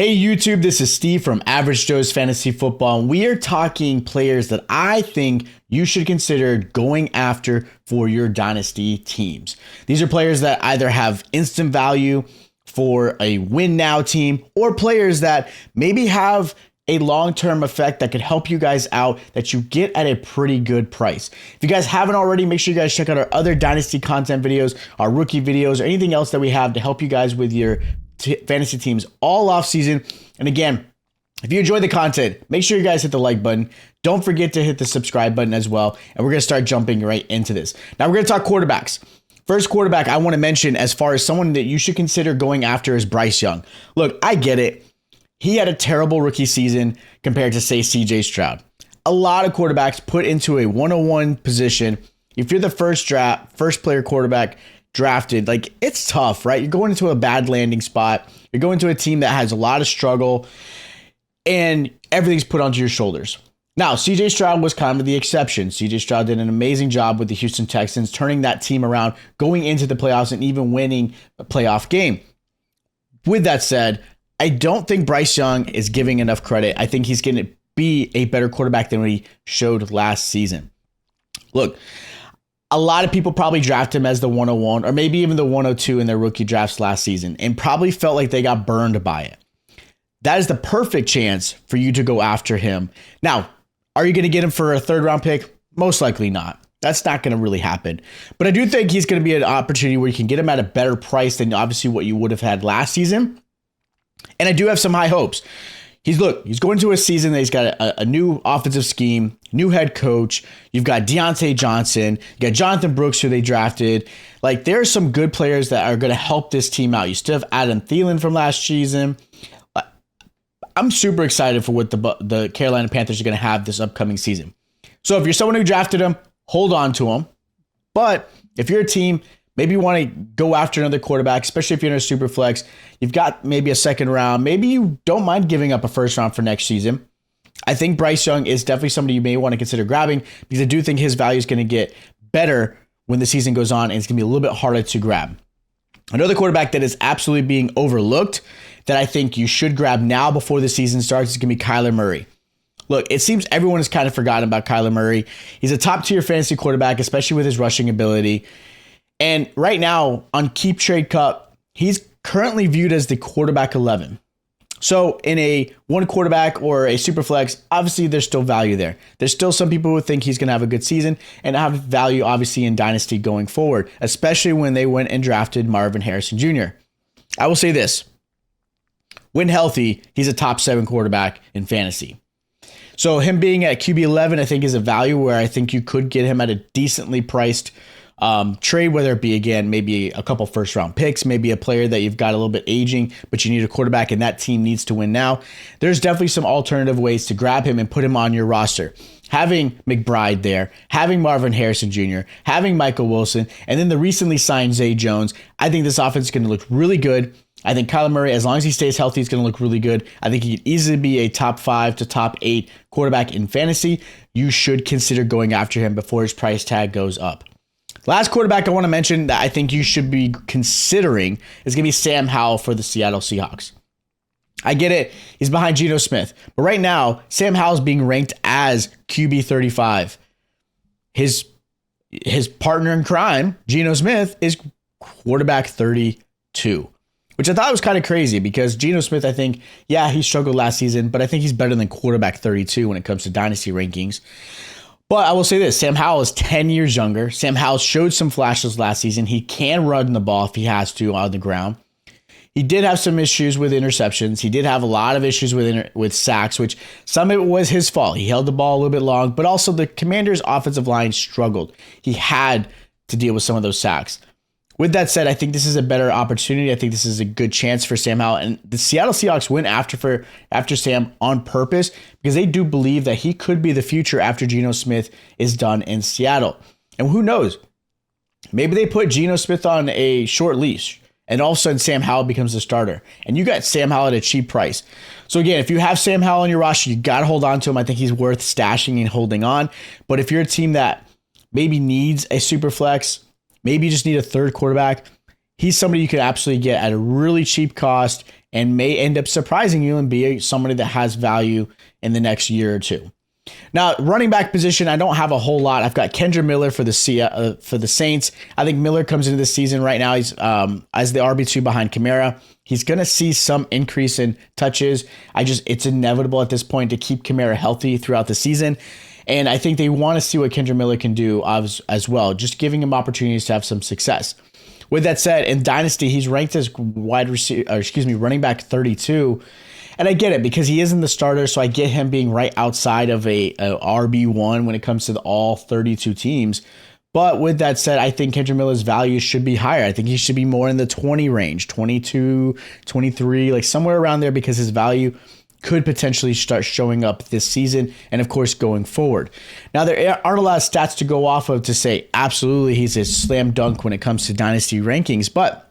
Hey YouTube, this is Steve from Average Joe's Fantasy Football, and we are talking players that I think you should consider going after for your Dynasty teams. These are players that either have instant value for a win now team or players that maybe have a long-term effect that could help you guys out that you get at a pretty good price. If you guys haven't already, make sure you guys check out our other Dynasty content videos, our rookie videos, or anything else that we have to help you guys with your fantasy teams all off season. And again, if you enjoy the content, make sure you guys hit the like button. Don't forget to hit the subscribe button as well. And we're going to start jumping right into this. Now we're going to talk quarterbacks. First quarterback I want to mention as far as someone that you should consider going after is Bryce Young. Look, I get it. He had a terrible rookie season compared to, say, CJ Stroud. A lot of quarterbacks put into a 101 position. If you're the first player quarterback drafted, like, it's tough, right? You're going into a bad landing spot. You're going to a team that has a lot of struggle, and everything's put onto your shoulders. Now, CJ Stroud was kind of the exception. CJ Stroud did an amazing job with the Houston Texans, turning that team around, going into the playoffs, and even winning a playoff game. With that said, I don't think Bryce Young is giving enough credit. I think he's going to be a better quarterback than what he showed last season. Look, a lot of people probably draft him as the 101 or maybe even the 102 in their rookie drafts last season and probably felt like they got burned by it. That is the perfect chance for you to go after him. Now, are you going to get him for a third round pick? Most likely not. That's not going to really happen. But I do think he's going to be an opportunity where you can get him at a better price than obviously what you would have had last season. And I do have some high hopes. He's going to a season that he's got a new offensive scheme, new head coach. You've got Deontay Johnson. You got Jonathan Brooks, who they drafted. Like, there are some good players that are going to help this team out. You still have Adam Thielen from last season. I'm super excited for what the Carolina Panthers are going to have this upcoming season. So if you're someone who drafted him, hold on to him. But if you're a team, maybe you want to go after another quarterback, especially if you're in a super flex. You've got maybe a second round. Maybe you don't mind giving up a first round for next season. I think Bryce Young is definitely somebody you may want to consider grabbing because I do think his value is going to get better when the season goes on and it's going to be a little bit harder to grab. Another quarterback that is absolutely being overlooked that I think you should grab now before the season starts is going to be Kyler Murray. Look, it seems everyone has kind of forgotten about Kyler Murray. He's a top-tier fantasy quarterback, especially with his rushing ability. And right now, on Keep Trade Cup, he's currently viewed as the quarterback 11. So in a one quarterback or a super flex, obviously there's still value there. There's still some people who think he's going to have a good season and have value, obviously, in Dynasty going forward, especially when they went and drafted Marvin Harrison Jr. I will say this. When healthy, he's a top 7 quarterback in fantasy. So him being at QB 11, I think, is a value where I think you could get him at a decently priced trade, whether it be, again, maybe a couple first round picks, maybe a player that you've got a little bit aging, but you need a quarterback and that team needs to win now. There's definitely some alternative ways to grab him and put him on your roster. Having McBride there, having Marvin Harrison Jr., having Michael Wilson, and then the recently signed Zay Jones, I think this offense is going to look really good. I think Kyler Murray, as long as he stays healthy, is going to look really good. I think he could easily be a top 5 to top 8 quarterback in fantasy. You should consider going after him before his price tag goes up. Last quarterback I want to mention that I think you should be considering is going to be Sam Howell for the Seattle Seahawks. I get it. He's behind Geno Smith. But right now, Sam Howell is being ranked as QB 35. His partner in crime, Geno Smith, is quarterback 32. Which I thought was kind of crazy because Geno Smith, I think, yeah, he struggled last season, but I think he's better than quarterback 32 when it comes to Dynasty rankings. But I will say this, Sam Howell is 10 years younger. Sam Howell showed some flashes last season. He can run the ball if he has to on the ground. He did have some issues with interceptions. He did have a lot of issues with sacks, which some of it was his fault. He held the ball a little bit long, but also the Commanders' offensive line struggled. He had to deal with some of those sacks. With that said, I think this is a better opportunity. I think this is a good chance for Sam Howell. And the Seattle Seahawks went after Sam on purpose because they do believe that he could be the future after Geno Smith is done in Seattle. And who knows? Maybe they put Geno Smith on a short leash and all of a sudden Sam Howell becomes the starter. And you got Sam Howell at a cheap price. So again, if you have Sam Howell on your roster, you got to hold on to him. I think he's worth stashing and holding on. But if you're a team that maybe needs a super flex, maybe you just need a third quarterback, he's somebody you could absolutely get at a really cheap cost and may end up surprising you and be somebody that has value in the next year or two. Now, running back position, I don't have a whole lot. I've got Kendrick Miller for the Saints. I think Miller comes into this season right now. He's as the RB2 behind Kamara. He's going to see some increase in touches. It's inevitable at this point to keep Kamara healthy throughout the season. And I think they want to see what Kendrick Miller can do as well, just giving him opportunities to have some success. With that said, in Dynasty, he's ranked as running back 32. And I get it because he isn't the starter, so I get him being right outside of a RB1 when it comes to all 32 teams. But with that said, I think Kendrick Miller's value should be higher. I think he should be more in the 20 range, 22, 23, like somewhere around there, because his value could potentially start showing up this season and, of course, going forward. Now, there aren't a lot of stats to go off of to say absolutely he's a slam dunk when it comes to Dynasty rankings. But,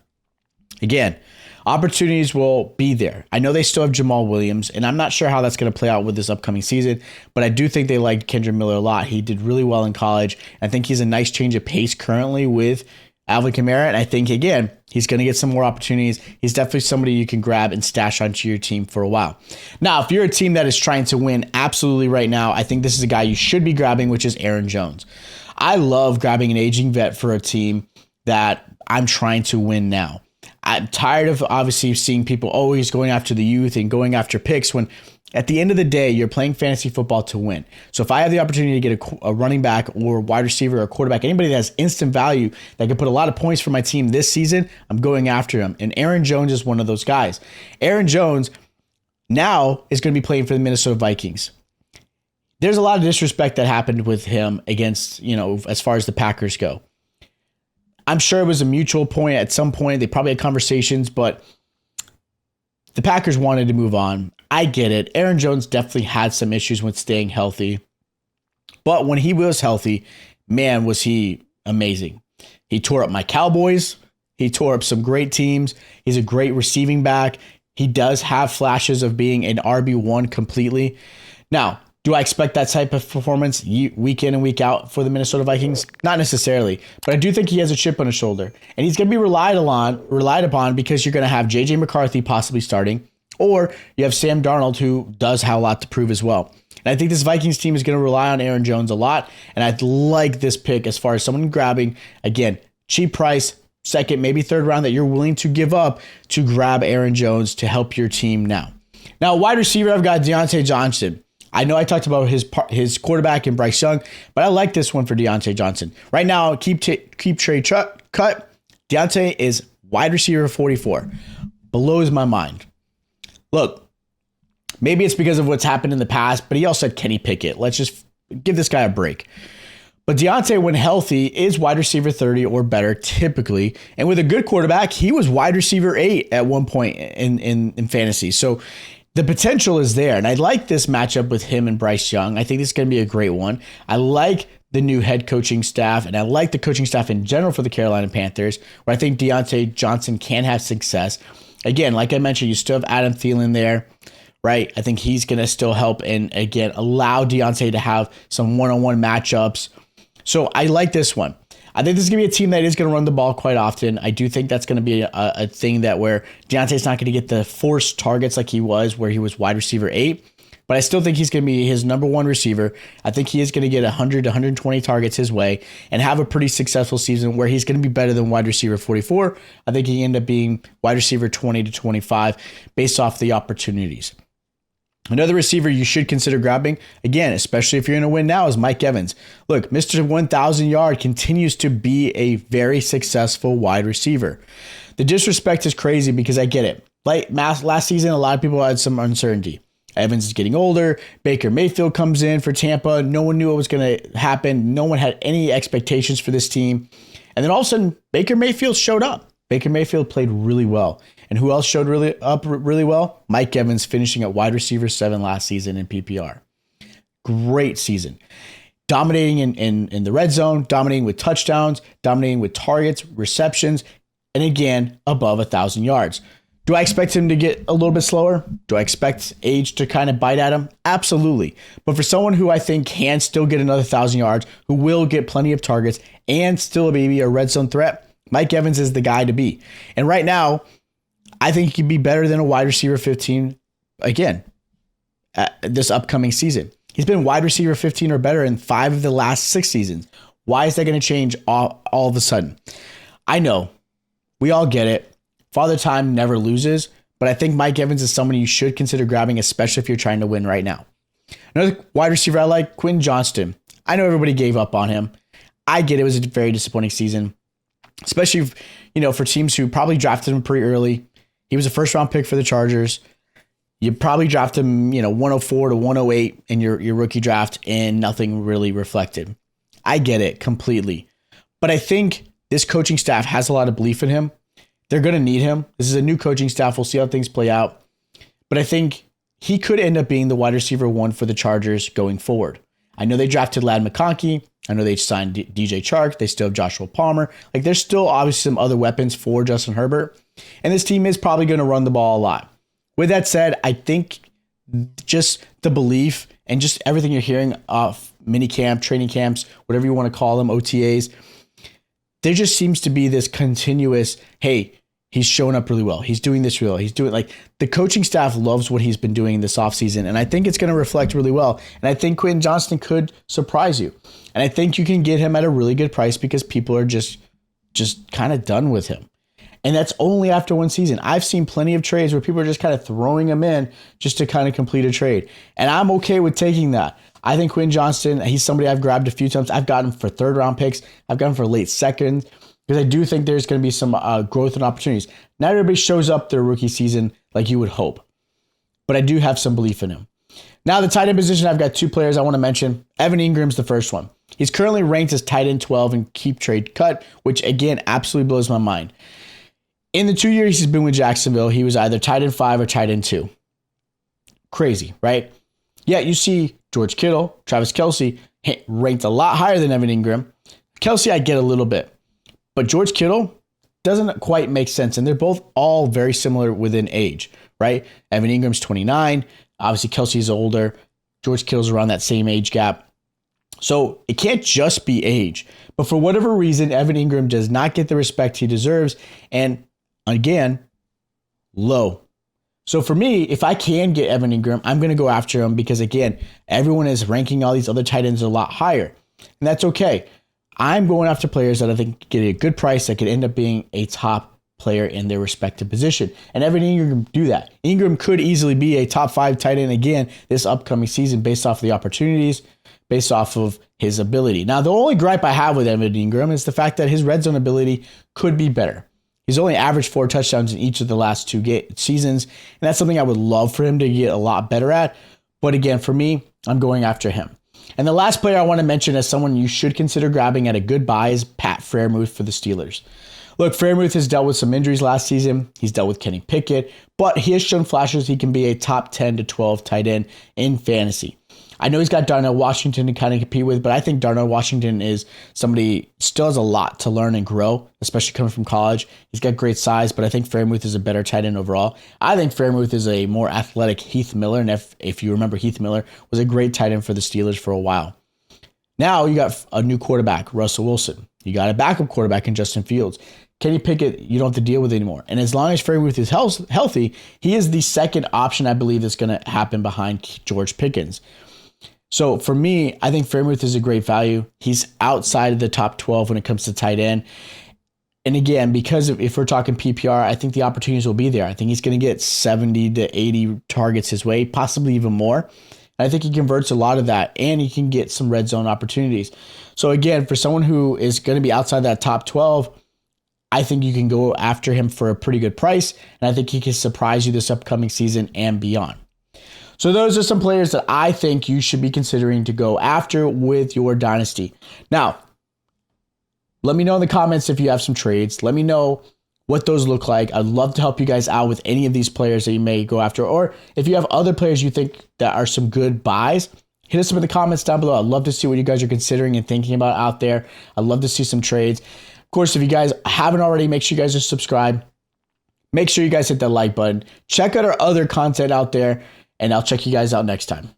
again, opportunities will be there. I know they still have Jamal Williams, and I'm not sure how that's going to play out with this upcoming season, but I do think they like Kendrick Miller a lot. He did really well in college. I think he's a nice change of pace currently with Alvin Kamara, and I think, again, he's going to get some more opportunities. He's definitely somebody you can grab and stash onto your team for a while. Now, if you're a team that is trying to win absolutely right now, I think this is a guy you should be grabbing, which is Aaron Jones. I love grabbing an aging vet for a team that I'm trying to win now. I'm tired of obviously seeing people always going after the youth and going after picks when at the end of the day, you're playing fantasy football to win. So if I have the opportunity to get a running back or wide receiver or quarterback, anybody that has instant value that can put a lot of points for my team this season, I'm going after him. And Aaron Jones is one of those guys. Aaron Jones now is going to be playing for the Minnesota Vikings. There's a lot of disrespect that happened with him against, as far as the Packers go. I'm sure it was a mutual point at some point. They probably had conversations, but the Packers wanted to move on. I get it. Aaron Jones definitely had some issues with staying healthy. But when he was healthy, man, was he amazing. He tore up my Cowboys. He tore up some great teams. He's a great receiving back. He does have flashes of being an RB1 completely. Now, do I expect that type of performance week in and week out for the Minnesota Vikings? Not necessarily, but I do think he has a chip on his shoulder, and he's going to be relied upon because you're going to have J.J. McCarthy possibly starting, or you have Sam Darnold, who does have a lot to prove as well. And I think this Vikings team is going to rely on Aaron Jones a lot, and I'd like this pick as far as someone grabbing, again, cheap price, second, maybe third round that you're willing to give up to grab Aaron Jones to help your team now. Now, wide receiver, I've got Deontay Johnson. I know I talked about his quarterback and Bryce Young, but I like this one for Deontay Johnson. Right now, keep trade cut. Deontay is wide receiver 44. Blows my mind. Look, maybe it's because of what's happened in the past, but he also had Kenny Pickett. Let's just give this guy a break. But Deontay, when healthy, is wide receiver 30 or better typically. And with a good quarterback, he was wide receiver 8 at one point in fantasy. So the potential is there, and I like this matchup with him and Bryce Young. I think this is going to be a great one. I like the new head coaching staff, and I like the coaching staff in general for the Carolina Panthers, where I think Deontay Johnson can have success. Again, like I mentioned, you still have Adam Thielen there, right? I think he's going to still help and, again, allow Deontay to have some one-on-one matchups. So I like this one. I think this is going to be a team that is going to run the ball quite often. I do think that's going to be a thing that where Deontay's not going to get the forced targets like he was where he was wide receiver 8. But I still think he's going to be his number one receiver. I think he is going to get 100 to 120 targets his way and have a pretty successful season where he's going to be better than wide receiver 44. I think he end up being wide receiver 20 to 25 based off the opportunities. Another receiver you should consider grabbing, again, especially if you're going to win now, is Mike Evans. Look, Mr. 1,000 yard continues to be a very successful wide receiver. The disrespect is crazy because I get it. Like last season, a lot of people had some uncertainty. Evans is getting older. Baker Mayfield comes in for Tampa. No one knew what was going to happen. No one had any expectations for this team. And then all of a sudden, Baker Mayfield showed up. Baker Mayfield played really well. And who else showed really well? Mike Evans finishing at wide receiver 7 last season in PPR. Great season. Dominating in the red zone, dominating with touchdowns, dominating with targets, receptions, and again, above 1,000 yards. Do I expect him to get a little bit slower? Do I expect age to kind of bite at him? Absolutely. But for someone who I think can still get another 1,000 yards, who will get plenty of targets, and still maybe a red zone threat, Mike Evans is the guy to be. And right now, I think he could be better than a wide receiver 15 again this upcoming season. He's been wide receiver 15 or better in 5 of the last 6 seasons. Why is that going to change all of a sudden? I know. We all get it. Father Time never loses, but I think Mike Evans is someone you should consider grabbing, especially if you're trying to win right now. Another wide receiver I like, Quinn Johnson. I know everybody gave up on him. I get it was a very disappointing season, especially for teams who probably drafted him pretty early. He was a first-round pick for the Chargers. You probably drafted him, 104 to 108 in your rookie draft, and nothing really reflected. I get it completely. But I think this coaching staff has a lot of belief in him. They're going to need him. This is a new coaching staff. We'll see how things play out. But I think he could end up being the wide receiver 1 for the Chargers going forward. I know they drafted Ladd McConkey. I know they signed DJ Chark. They still have Joshua Palmer. There's still obviously some other weapons for Justin Herbert. And this team is probably going to run the ball a lot. With that said, I think just the belief and just everything you're hearing off minicamp, training camps, whatever you want to call them, OTAs, there just seems to be this continuous, hey, he's showing up really well. He's doing this really well. He's doing the coaching staff loves what he's been doing this offseason. And I think it's going to reflect really well. And I think Quinn Johnson could surprise you. And I think you can get him at a really good price because people are just kind of done with him. And that's only after 1 season. I've seen plenty of trades where people are just kind of throwing him in just to kind of complete a trade. And I'm okay with taking that. I think Quinn Johnson, he's somebody I've grabbed a few times. I've gotten him for 3rd round picks. I've gotten him for late 2nd because I do think there's going to be some growth and opportunities. Not everybody shows up their rookie season like you would hope. But I do have some belief in him. Now, the tight end position, I've got 2 players I want to mention. Evan Ingram's the first one. He's currently ranked as tight end 12 in keep trade cut, which again absolutely blows my mind. In the 2 years he's been with Jacksonville, he was either tight end 5 or tight end 2. Crazy, right? Yeah, you see George Kittle, Travis Kelce ranked a lot higher than Evan Ingram. Kelce, I get a little bit. But George Kittle doesn't quite make sense. And they're both all very similar within age, right? Evan Ingram's 29. Obviously, Kelce's older. George Kittle's around that same age gap. So it can't just be age. But for whatever reason, Evan Ingram does not get the respect he deserves. And again, low. So for me, if I can get Evan Ingram, I'm going to go after him because, again, everyone is ranking all these other tight ends a lot higher. And that's okay. I'm going after players that I think get a good price that could end up being a top player in their respective position. And Evan Ingram do that. Ingram could easily be a top 5 tight end again this upcoming season based off of the opportunities, based off of his ability. Now, the only gripe I have with Evan Ingram is the fact that his red zone ability could be better. He's only averaged 4 touchdowns in each of the last 2 seasons, and that's something I would love for him to get a lot better at. But again, for me, I'm going after him. And the last player I want to mention as someone you should consider grabbing at a good buy is Pat Freiermuth for the Steelers. Look, Freiermuth has dealt with some injuries last season. He's dealt with Kenny Pickett, but he has shown flashes he can be a top 10 to 12 tight end in fantasy. I know he's got Darnell Washington to kind of compete with, but I think Darnell Washington is somebody still has a lot to learn and grow, especially coming from college. He's got great size, but I think Freiermuth is a better tight end overall. I think Freiermuth is a more athletic Heath Miller, and if you remember, Heath Miller was a great tight end for the Steelers for a while. Now you got a new quarterback, Russell Wilson. You got a backup quarterback in Justin Fields. Kenny Pickett, you don't have to deal with anymore. And as long as Freiermuth is healthy, he is the second option I believe that's going to happen behind George Pickens. So for me, I think Freiermuth is a great value. He's outside of the top 12 when it comes to tight end. And again, because if we're talking PPR, I think the opportunities will be there. I think he's going to get 70 to 80 targets his way, possibly even more. And I think he converts a lot of that, and he can get some red zone opportunities. So again, for someone who is going to be outside that top 12, I think you can go after him for a pretty good price, and I think he can surprise you this upcoming season and beyond. So those are some players that I think you should be considering to go after with your dynasty. Now, let me know in the comments if you have some trades. Let me know what those look like. I'd love to help you guys out with any of these players that you may go after. Or if you have other players you think that are some good buys, hit us up in the comments down below. I'd love to see what you guys are considering and thinking about out there. I'd love to see some trades. Of course, if you guys haven't already, make sure you guys are subscribed. Make sure you guys hit that like button. Check out our other content out there. And I'll check you guys out next time.